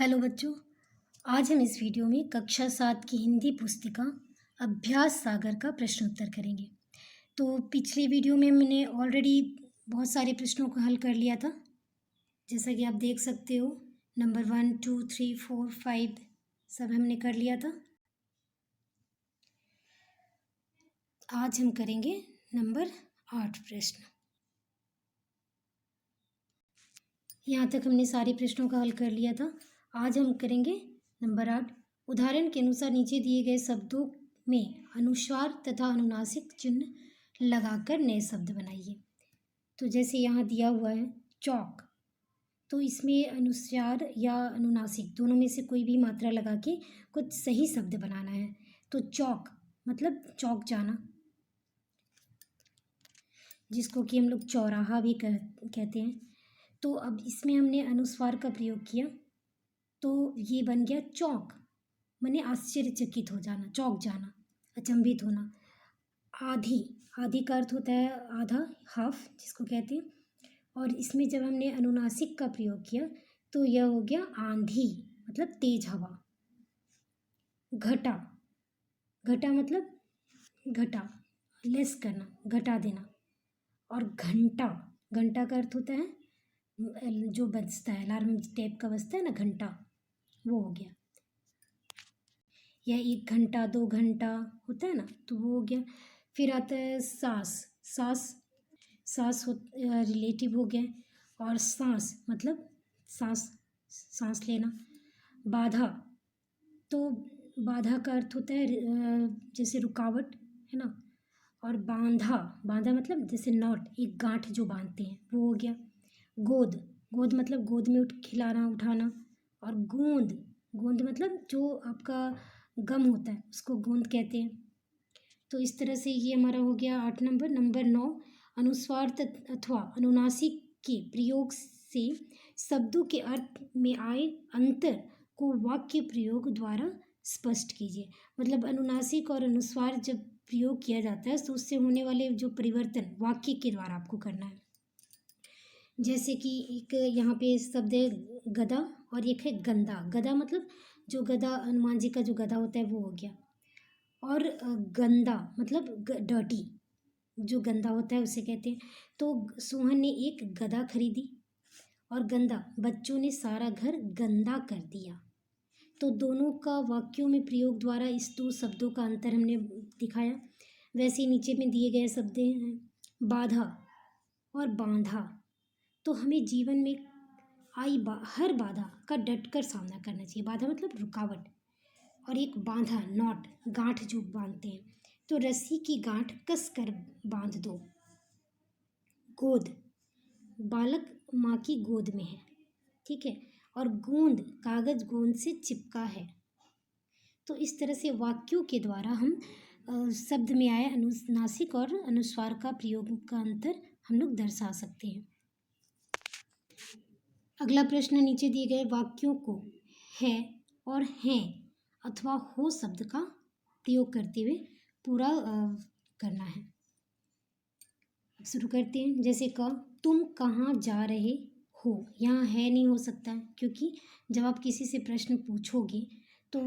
Hello बच्चों। आज हम इस वीडियो में कक्षा 7 की हिंदी पुस्तिका अभ्यास सागर का प्रश्न उत्तर करेंगे। तो पिछली वीडियो में मैंने ऑलरेडी बहुत सारे प्रश्नों को हल कर लिया था, जैसा कि आप देख सकते हो। नंबर 1, 2, 3, 4, 5 सब हमने कर लिया था। आज हम करेंगे नंबर 8 प्रश्न। यहाँ तक हमने सारे प्रश्नों का हल कर लिया था। आज हम करेंगे नंबर 8। उदाहरण के अनुसार नीचे दिए गए शब्दों में अनुस्वार तथा अनुनासिक चिन्ह लगाकर नए शब्द बनाइए। तो जैसे यहाँ दिया हुआ है चौक, तो इसमें अनुस्वार या अनुनासिक दोनों में से कोई भी मात्रा लगा के कुछ सही शब्द बनाना है। तो चौक मतलब चौक जाना, जिसको कि हम लोग चौराहा भी कहते हैं। तो अब इसमें हमने अनुस्वार का प्रयोग किया, तो ये बन गया चौक, माने आश्चर्यचकित हो जाना, चौक जाना, अचंभित होना। आधी, आधी का अर्थ होता है आधा, हाफ जिसको कहते हैं। और इसमें जब हमने अनुनासिक का प्रयोग किया तो यह हो गया आंधी, मतलब तेज हवा। घटा, घटा मतलब घटा, लेस करना, घटा देना। और घंटा, घंटा का अर्थ होता है जो बजता है, अलार्म टाइप का बजता है ना, घंटा, वो हो गया। या 1 घंटा 2 घंटा होता है ना, तो वो हो गया। फिर आता है सांस, सांस, सांस रिलेटिव हो गया। और सांस मतलब सांस, सांस लेना। बाधा, तो बाधा का अर्थ होता है जैसे रुकावट, है ना। और बांधा, बांधा मतलब जैसे नॉट, एक गांठ जो बांधते हैं, वो हो गया। गोद, गोद मतलब गोद में खिलाना, उठाना। और गोंद, गोंद मतलब जो आपका गम होता है उसको गोंद कहते हैं। तो इस तरह से ये हमारा हो गया 8 नंबर। नंबर 9, अनुस्वार अथवा अनुनासिक के प्रयोग से शब्दों के अर्थ में आए अंतर को वाक्य प्रयोग द्वारा स्पष्ट कीजिए। मतलब अनुनासिक और अनुस्वार जब प्रयोग किया जाता है तो उससे होने वाले जो परिवर्तन वाक्य के द्वारा आपको करना है। जैसे कि एक यहाँ पे शब्द है गधा और एक है गंदा। गधा मतलब जो गधा, हनुमान जी का जो गधा होता है वो हो गया। और गंदा मतलब डर्टी, जो गंदा होता है उसे कहते हैं। तो सोहन ने एक गधा खरीदी, और गंदा, बच्चों ने सारा घर गंदा कर दिया। तो दोनों का वाक्यों में प्रयोग द्वारा इस 2 शब्दों का अंतर हमने दिखाया। वैसे ही नीचे में दिए गए शब्द हैं बाधा और बांधा। तो हमें जीवन में आई हर बाधा का डटकर सामना करना चाहिए। बाधा मतलब रुकावट, और एक बांधा, नॉट, गांठ जो बांधते हैं। तो रस्सी की गांठ कस कर बांध दो। गोद, बालक माँ की गोद में है, ठीक है। और गोंद, कागज गोंद से चिपका है। तो इस तरह से वाक्यों के द्वारा हम शब्द में आए अनुनासिक और अनुस्वार का प्रयोग का अंतर हम लोग दर्शा सकते हैं। अगला प्रश्न, नीचे दिए गए वाक्यों को है और हैं अथवा हो शब्द का प्रयोग करते हुए पूरा करना है। शुरू करते हैं। जैसे तुम कहाँ जा रहे हो, यहाँ है नहीं हो सकता है, क्योंकि जब आप किसी से प्रश्न पूछोगे तो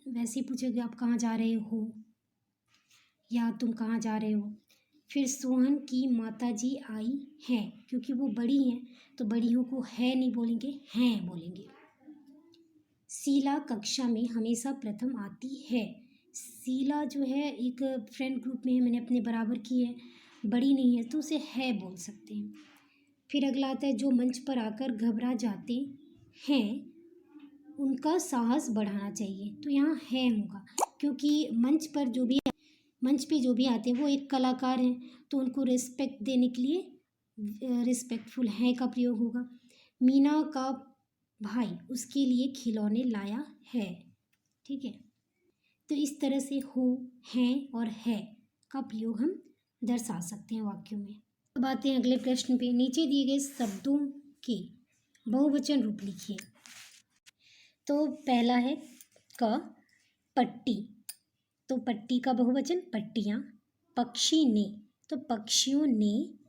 वैसे ही पूछोगे आप कहाँ जा रहे हो या तुम कहाँ जा रहे हो। फिर सोहन की माताजी आई हैं, क्योंकि वो बड़ी हैं तो बड़ियों को है नहीं बोलेंगे, हैं बोलेंगे। शीला कक्षा में हमेशा प्रथम आती है। शीला जो है एक फ्रेंड ग्रुप में है, मैंने अपने बराबर की है, बड़ी नहीं है तो उसे है बोल सकते हैं। फिर अगला आता है जो मंच पर आकर घबरा जाते हैं उनका साहस बढ़ाना चाहिए। तो यहाँ है होगा, क्योंकि मंच पे जो भी आते हैं वो एक कलाकार हैं, तो उनको रिस्पेक्ट देने के लिए रिस्पेक्टफुल है का प्रयोग होगा। मीना का भाई उसके लिए खिलौने लाया है, ठीक है। तो इस तरह से हो, हैं और है का प्रयोग हम दर्शा सकते हैं वाक्यों में। अब आते हैं अगले प्रश्न पे। नीचे दिए गए शब्दों के बहुवचन रूप लिखिए। तो पहला है पट्टी, तो पट्टी का बहुवचन पट्टियाँ। पक्षी ने, तो पक्षियों ने।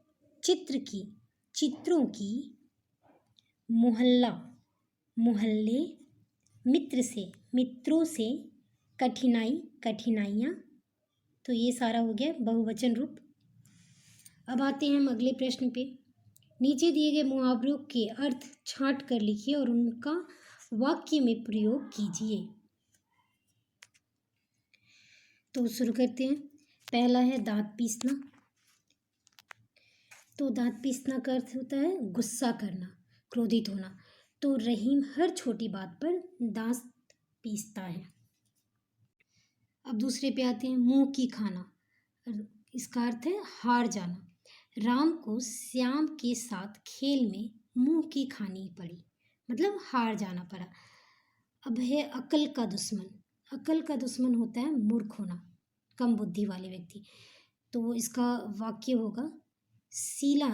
चित्र की, चित्रों की। मोहल्ला, मोहल्ले। मित्र से, मित्रों से, कठिनाई, कठिनाइयाँ। तो ये सारा हो गया बहुवचन रूप। अब आते हैं हम अगले प्रश्न पे। नीचे दिए गए मुहावरों के अर्थ छांट कर लिखिए और उनका वाक्य में प्रयोग कीजिए। तो शुरू करते हैं। पहला है दांत पीसना। तो दांत पीसना का अर्थ होता है गुस्सा करना, क्रोधित होना। तो रहीम हर छोटी बात पर दांत पीसता है। अब दूसरे पे आते हैं, मुंह की खाना। इसका अर्थ है हार जाना। राम को श्याम के साथ खेल में मुंह की खानी पड़ी, मतलब हार जाना पड़ा। अब है अकल का दुश्मन। अकल का दुश्मन होता है मूर्ख होना, कम बुद्धि वाले व्यक्ति। तो इसका वाक्य होगा, सीला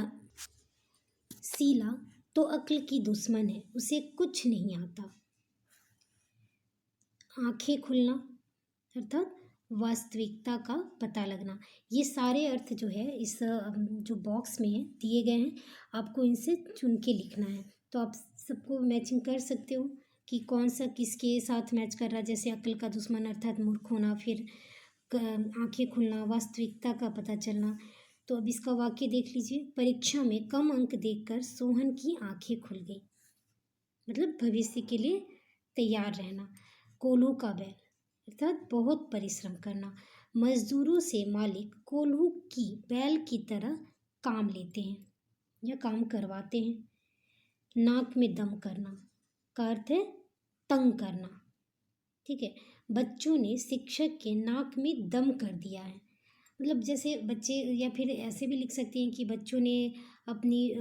सीला तो अक्ल की दुश्मन है, उसे कुछ नहीं आता। आंखें खुलना अर्थात वास्तविकता का पता लगना। ये सारे अर्थ जो है इस जो बॉक्स में है दिए गए हैं, आपको इनसे चुन के लिखना है। तो आप सबको मैचिंग कर सकते हो कि कौन सा किसके साथ मैच कर रहा है। जैसे अक्ल का दुश्मन अर्थात मूर्ख होना, फिर आंखें खुलना, वास्तविकता का पता चलना। तो अब इसका वाक्य देख लीजिए। परीक्षा में कम अंक देखकर सोहन की आंखें खुल गई, मतलब भविष्य के लिए तैयार रहना। कोल्हू का बैल अर्थात बहुत परिश्रम करना। मजदूरों से मालिक कोल्हू की बैल की तरह काम लेते हैं या काम करवाते हैं। नाक में दम करना का अर्थ है तंग करना। ठीक है, बच्चों ने शिक्षक के नाक में दम कर दिया है। मतलब जैसे बच्चे, या फिर ऐसे भी लिख सकते हैं कि बच्चों ने अपनी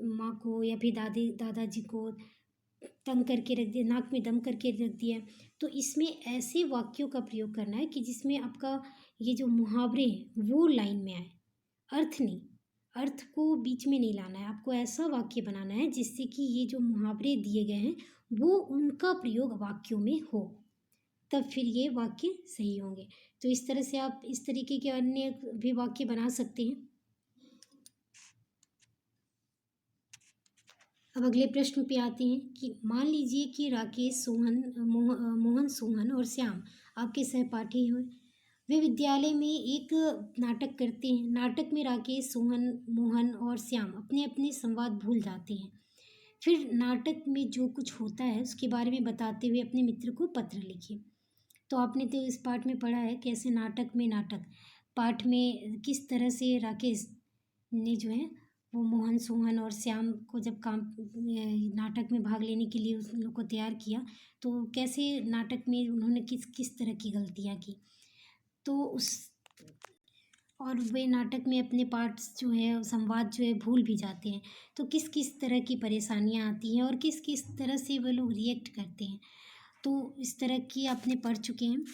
माँ को या फिर दादाजी को तंग करके रख दिया, नाक में दम करके रख दिया। तो इसमें ऐसे वाक्यों का प्रयोग करना है कि जिसमें आपका ये जो मुहावरे हैं वो लाइन में आए, अर्थ नहीं, अर्थ को बीच में नहीं लाना है। आपको ऐसा वाक्य बनाना है जिससे कि ये जो मुहावरे दिए गए हैं वो उनका प्रयोग वाक्यों में हो, तब फिर ये वाक्य सही होंगे। तो इस तरह से आप इस तरीके के अन्य भी वाक्य बना सकते हैं। अब अगले प्रश्न पे आते हैं कि मान लीजिए कि राकेश, मोहन, सोहन और श्याम आपके सहपाठी हुए। वे विद्यालय में एक नाटक करते हैं। नाटक में राकेश, सोहन, मोहन और श्याम अपने अपने संवाद भूल जाते हैं। फिर नाटक में जो कुछ होता है उसके बारे में बताते हुए अपने मित्र को पत्र लिखिए। तो आपने तो इस पाठ में पढ़ा है कैसे नाटक पाठ में किस तरह से राकेश ने जो है वो मोहन, सोहन और श्याम को जब नाटक में भाग लेने के लिए उन लोग को तैयार किया, तो कैसे नाटक में उन्होंने किस किस तरह की गलतियाँ की। तो उस और वे नाटक में अपने पार्ट्स जो है, संवाद जो है भूल भी जाते हैं। तो किस किस तरह की परेशानियाँ आती हैं और किस किस तरह से वो लोग रिएक्ट करते हैं, तो इस तरह की आपने पढ़ चुके हैं।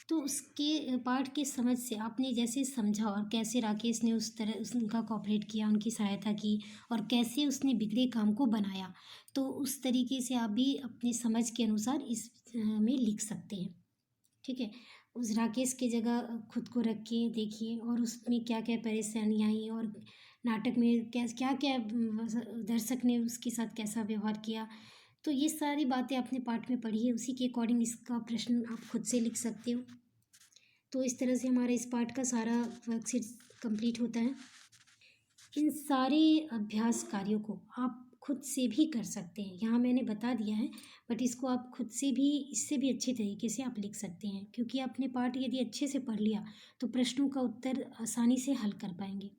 तो उसके पाठ के समझ से आपने जैसे समझा और कैसे राकेश ने उस तरह उनका कोऑपरेट किया, उनकी सहायता की, और कैसे उसने बिगड़े काम को बनाया, तो उस तरीके से आप भी अपनी समझ के अनुसार इस में लिख सकते हैं। ठीक है, उस राकेश की जगह खुद को रख के देखिए और उसमें क्या क्या परेशानियाँ आई और नाटक में क्या क्या क्या दर्शक ने उसके साथ कैसा व्यवहार किया। तो ये सारी बातें आपने पाठ में पढ़ी है, उसी के अकॉर्डिंग इसका प्रश्न आप खुद से लिख सकते हो। तो इस तरह से हमारा इस पाठ का सारा वर्कशीट कंप्लीट होता है। इन सारे अभ्यास कार्यों को आप खुद से भी कर सकते हैं, यहाँ मैंने बता दिया है, बट इसको आप खुद से भी, इससे भी अच्छे तरीके से आप लिख सकते हैं, क्योंकि आपने पाठ यदि अच्छे से पढ़ लिया तो प्रश्नों का उत्तर आसानी से हल कर पाएंगे।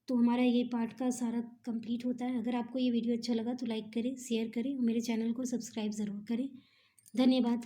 तो हमारा ये पाठ का सारा कंप्लीट होता है। अगर आपको ये वीडियो अच्छा लगा तो लाइक करें, शेयर करें और मेरे चैनल को सब्सक्राइब ज़रूर करें। धन्यवाद।